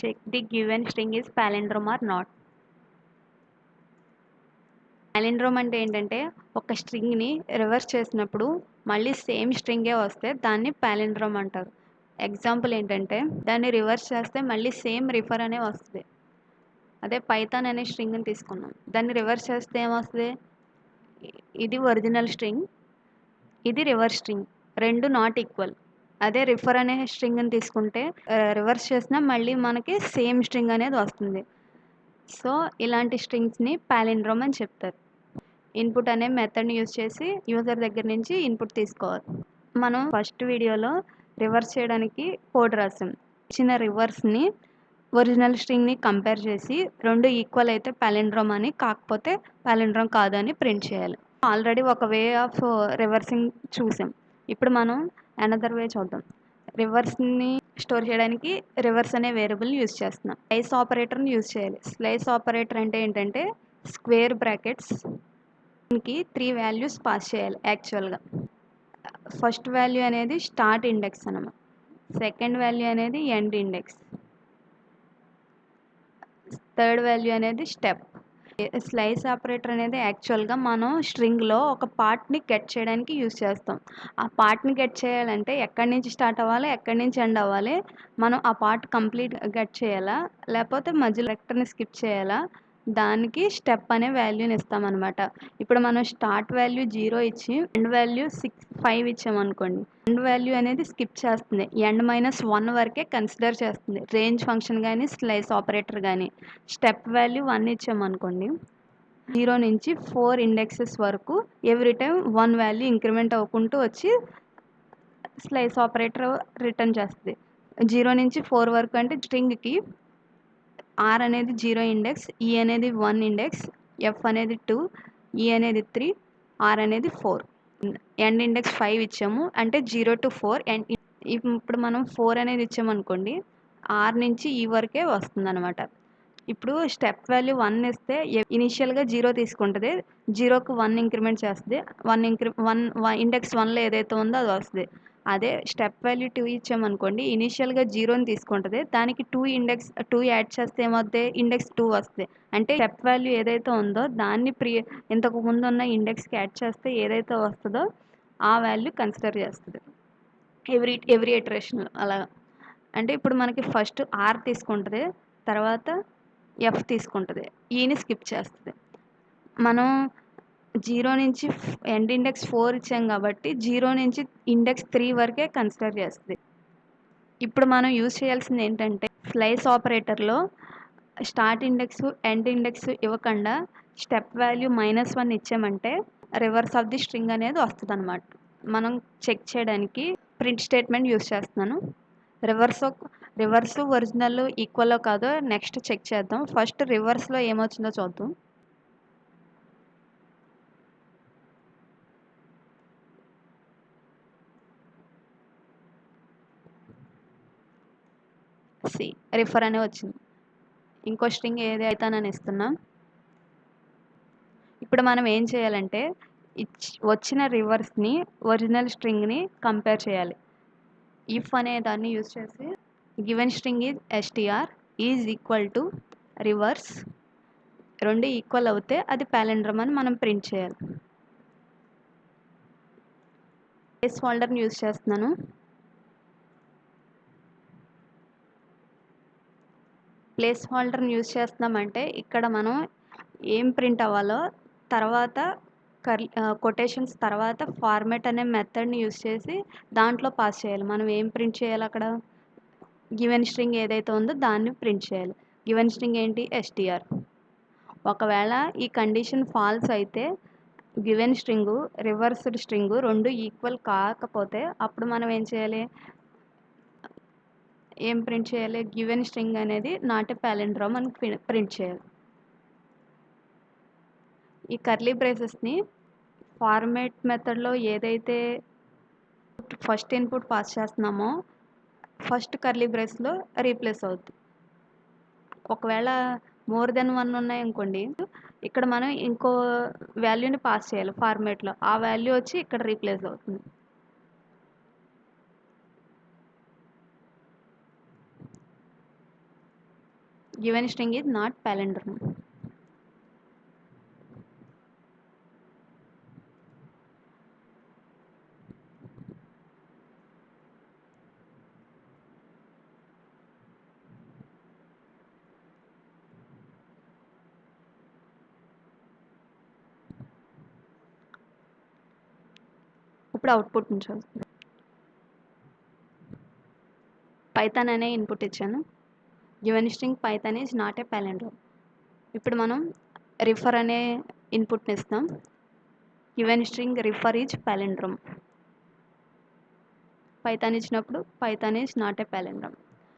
check the given string is palindrome or not. Palindrome అంటే ఏంటంటే ఒక స్ట్రింగ్ని రివర్స్ చేసినప్పుడు మళ్ళీ సేమ్ స్ట్రింగే వస్తే దాన్ని పాలిండ్రోమ్ అంటారు. ఎగ్జాంపుల్ ఏంటంటే దాన్ని రివర్స్ చేస్తే మళ్ళీ సేమ్ రిఫర్ అనే వస్తుంది. అదే పైథాన్ అనే స్ట్రింగ్ని తీసుకున్నాం, దాన్ని రివర్స్ చేస్తే ఏమొస్తుంది, ఇది ఒరిజినల్ స్ట్రింగ్, ఇది రివర్స్ స్ట్రింగ్, రెండు నాట్ ఈక్వల్. అదే రిఫర్ అనే స్ట్రింగ్ని తీసుకుంటే రివర్స్ చేసినా మళ్ళీ మనకి సేమ్ స్ట్రింగ్ అనేది వస్తుంది. సో ఇలాంటి స్ట్రింగ్స్ని పాలిండ్రోమ్ అని చెప్తారు. ఇన్పుట్ అనే మెథడ్ని యూజ్ చేసి యూజర్ దగ్గర నుంచి ఇన్పుట్ తీసుకోవాలి. మనం ఫస్ట్ వీడియోలో రివర్స్ చేయడానికి కోడ్ రాసాం. ఇచ్చిన రివర్స్ని ఒరిజినల్ స్ట్రింగ్ని కంపేర్ చేసి రెండు ఈక్వల్ అయితే పాలిండ్రోమ్ అని, కాకపోతే పాలిండ్రోమ్ కాదని ప్రింట్ చేయాలి. ఆల్రెడీ ఒక వే ఆఫ్ రివర్సింగ్ చూసాం. ఇప్పుడు మనం అనదర్ వే చూద్దాం. రివర్స్ని స్టోర్ చేయడానికి రివర్స్ అనే వేరియబుల్ని యూజ్ చేస్తున్నాం. స్లైస్ ఆపరేటర్ని యూజ్ చేయాలి. స్లైస్ ఆపరేటర్ అంటే ఏంటంటే స్క్వేర్ బ్రాకెట్స్ కి 3 వాల్యూస్ పాస్ చేయాలి. యాక్చువల్గా ఫస్ట్ వాల్యూ అనేది స్టార్ట్ ఇండెక్స్ అన్నమాట, సెకండ్ వాల్యూ అనేది ఎండ్ ఇండెక్స్, థర్డ్ వాల్యూ అనేది స్టెప్. స్లైస్ ఆపరేటర్ అనేది యాక్చువల్గా మనం స్ట్రింగ్లో ఒక పార్ట్ని గెట్ చేయడానికి యూజ్ చేస్తాం. ఆ పార్ట్ని గెట్ చేయాలంటే ఎక్కడి నుంచి స్టార్ట్ అవ్వాలి, ఎక్కడి నుంచి ఎండ్ అవ్వాలి, మనం ఆ పార్ట్ కంప్లీట్ గెట్ చేయాలా లేకపోతే మధ్యలో లెక్టర్ని స్కిప్ చేయాలా, దానికి స్టెప్ అనే వాల్యూని ఇస్తామన్నమాట. ఇప్పుడు మనం స్టార్ట్ వాల్యూ 0 ఇచ్చి ఎండ్ వాల్యూ 5 ఇచ్చామనుకోండి, ఎండ్ వాల్యూ అనేది స్కిప్ చేస్తుంది, ఎండ్ -1 వరకే కన్సిడర్ చేస్తుంది రేంజ్ ఫంక్షన్ కానీ స్లైస్ ఆపరేటర్ కానీ. స్టెప్ వాల్యూ 1 ఇచ్చామనుకోండి, 0 నుంచి 4 ఇండెక్సెస్ వరకు ఎవ్రీ టైం 1 వాల్యూ ఇంక్రిమెంట్ అవ్వకుంటూ వచ్చి స్లైస్ ఆపరేటర్ రిటర్న్ చేస్తుంది. 0 నుంచి 4 వరకు అంటే స్ట్రింగ్కి ఆర్ అనేది 0 ఇండెక్స్, ఈ అనేది 1 ఇండెక్స్, ఎఫ్ అనేది 2, ఈ అనేది 3, ఆర్ అనేది 4. ఎండ్ ఇండెక్స్ 5 ఇచ్చాము అంటే 0 to 4. అండ్ ఇప్పుడు మనం 4 అనేది ఇచ్చామనుకోండి, ఆర్ నుంచి ఈ వరకే వస్తుంది అనమాట. ఇప్పుడు స్టెప్ వాల్యూ 1 ఇస్తే ఇనిషియల్గా 0 తీసుకుంటుంది, 0కు 1 ఇంక్రిమెంట్ చేస్తుంది, 1 ఇండెక్స్ 1లో ఏదైతే ఉందో అది వస్తుంది. అదే స్టెప్ వాల్యూ 2 ఇచ్చామనుకోండి, ఇనిషియల్గా 0ని తీసుకుంటుంది, దానికి 2 యాడ్ చేస్తే ఏమవుతుంది, ఇండెక్స్ 2 వస్తుంది. అంటే స్టెప్ వాల్యూ ఏదైతే ఉందో దాన్ని ఇంతకు ముందు ఉన్న ఇండెక్స్కి యాడ్ చేస్తే ఏదైతే వస్తుందో ఆ వాల్యూ కన్సిడర్ చేస్తుంది ఎవ్రీ ఇటరేషన్ అలా. అంటే ఇప్పుడు మనకి ఫస్ట్ ఆర్ తీసుకుంటుంది, తర్వాత ఎఫ్ తీసుకుంటుంది, ఈని స్కిప్ చేస్తుంది. మనం 0 నుంచి ఎండ్ ఇండెక్స్ 4 ఇచ్చాం కాబట్టి 0 నుంచి ఇండెక్స్ 3 వరకే కన్సిడర్ చేస్తుంది. ఇప్పుడు మనం యూజ్ చేయాల్సింది ఏంటంటే స్లైస్ ఆపరేటర్లో స్టార్ట్ ఇండెక్స్ ఎండ్ ఇండెక్స్ ఇవ్వకుండా స్టెప్ వాల్యూ -1 ఇచ్చామంటే రివర్స్ ఆఫ్ ది స్ట్రింగ్ అనేది వస్తుంది అనమాట. మనం చెక్ చేయడానికి ప్రింట్ స్టేట్మెంట్ యూజ్ చేస్తున్నాను. రివర్స్ ఒరిజినల్ ఈక్వల్ కాదో నెక్స్ట్ చెక్ చేద్దాం. ఫస్ట్ రివర్స్లో ఏమొచ్చిందో చూద్దాం. సి రిఫర్ అనే వచ్చింది. ఇంకో స్ట్రింగ్ ఏది అవుతానని ఇస్తున్నాం. ఇప్పుడు మనం ఏం చేయాలంటే వచ్చిన రివర్స్ని ఒరిజినల్ స్ట్రింగ్ని కంపేర్ చేయాలి. ఇఫ్ అనే దాన్ని యూజ్ చేసి given string is STR is equal to reverse, రెండు ఈక్వల్ అవుతే అది పాలిండ్రోమ్ అని మనం ప్రింట్ చేయాలి. ప్లేస్ హోల్డర్ని యూజ్ చేస్తున్నాను. ప్లేస్ హోల్డర్ని యూజ్ చేస్తున్నామంటే ఇక్కడ మనం ఏం ప్రింట్ అవ్వాలో తర్వాత కొటేషన్స్ తర్వాత ఫార్మాట్ అనే మెథడ్ని యూజ్ చేసి దాంట్లో పాస్ చేయాలి. మనం ఏం ప్రింట్ చేయాలి, అక్కడ గివెన్ స్ట్రింగ్ ఏదైతే ఉందో దాన్ని ప్రింట్ చేయాలి. గివెన్ స్ట్రింగ్ ఏంటి, ఎస్టీఆర్. ఒకవేళ ఈ కండిషన్ ఫాల్స్ అయితే గివెన్ స్ట్రింగు రివర్స్డ్ స్ట్రింగు రెండు ఈక్వల్ కాకపోతే అప్పుడు మనం ఏం చేయాలి, ప్రింట్ చేయాలి, గివెన్ స్ట్రింగ్ అనేది నాట్ ఏ పాలిండ్రోమ్ అని ప్రింట్ చేయాలి. ఈ కర్లీ బ్రేసెస్ని ఫార్మాట్ మెథడ్లో ఏదైతే ఫస్ట్ ఇన్పుట్ పాస్ చేస్తున్నామో ఫస్ట్ కర్లీ బ్రేస్లో రీప్లేస్ అవుతుంది. ఒకవేళ మోర్ దెన్ 1 ఉన్నాయనుకోండి, ఇక్కడ మనం ఇంకో వాల్యూని పాస్ చేయాలి ఫార్మాట్లో, ఆ వాల్యూ వచ్చి ఇక్కడ రీప్లేస్ అవుతుంది. Given string is not palindrome. ఇప్పుడు అవుట్పుట్ నుంచి పైథాన్ అనే ఇన్పుట్ ఇచ్చాను. Given string Python is not a palindrome. ఇప్పుడు మనం రిఫర్ అనే ఇన్పుట్ని ఇస్తాం. Given string refer is palindrome. Python ఇచ్చినప్పుడు Python is not a palindrome.